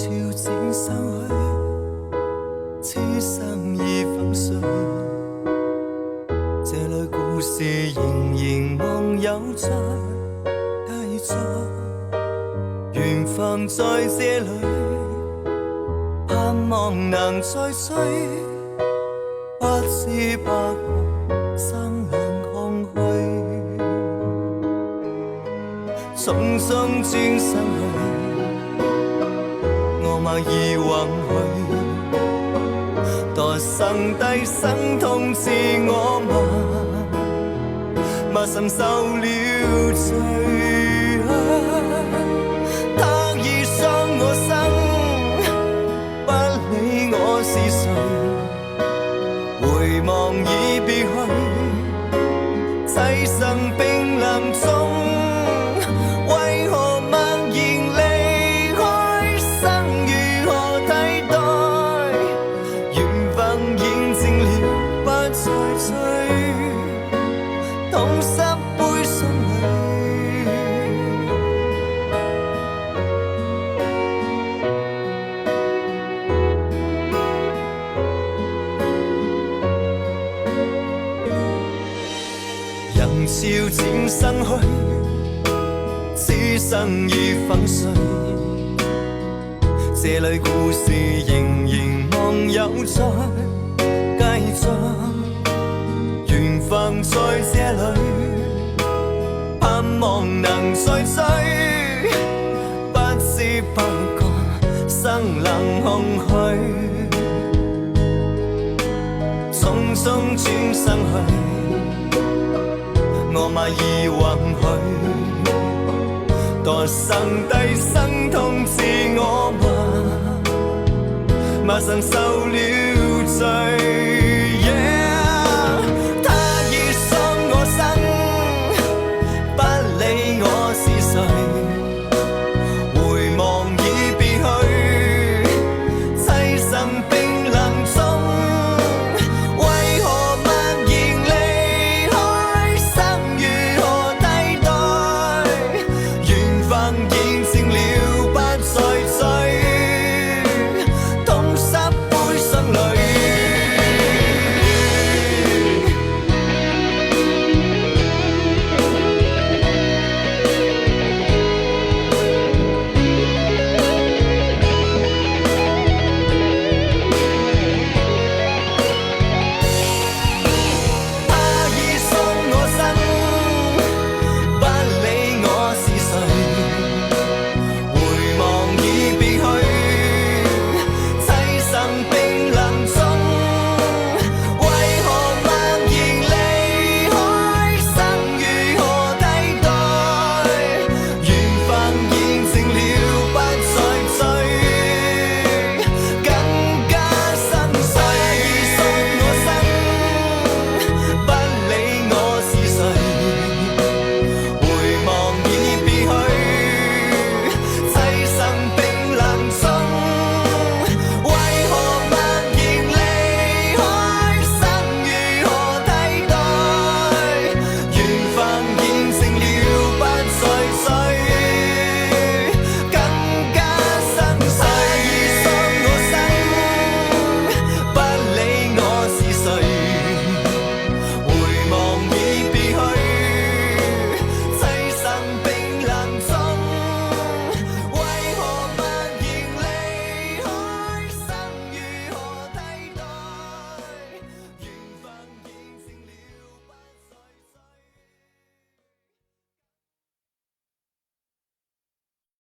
潮漸散去，此生已粉碎。這類故事仍然望有在繼續，緣分在這裏，盼望能再追，不知不覺生冷空虛。匆匆轉身去，我默然允許，多生低生痛自我默心受了罪。他已傷我心，不理我是誰，回望已別去，棲身冰冷中，為何默然離開？生如何替代？緣分驗證了，不再追，痛濕杯心裏。人潮漸散去，此生已粉碎。這類故事仍然望有在繼續，緣分在這裏，盼望能再追，不知不覺生冷空虛。匆匆轉身去，我默然允許，多生低生痛自我默心受了罪。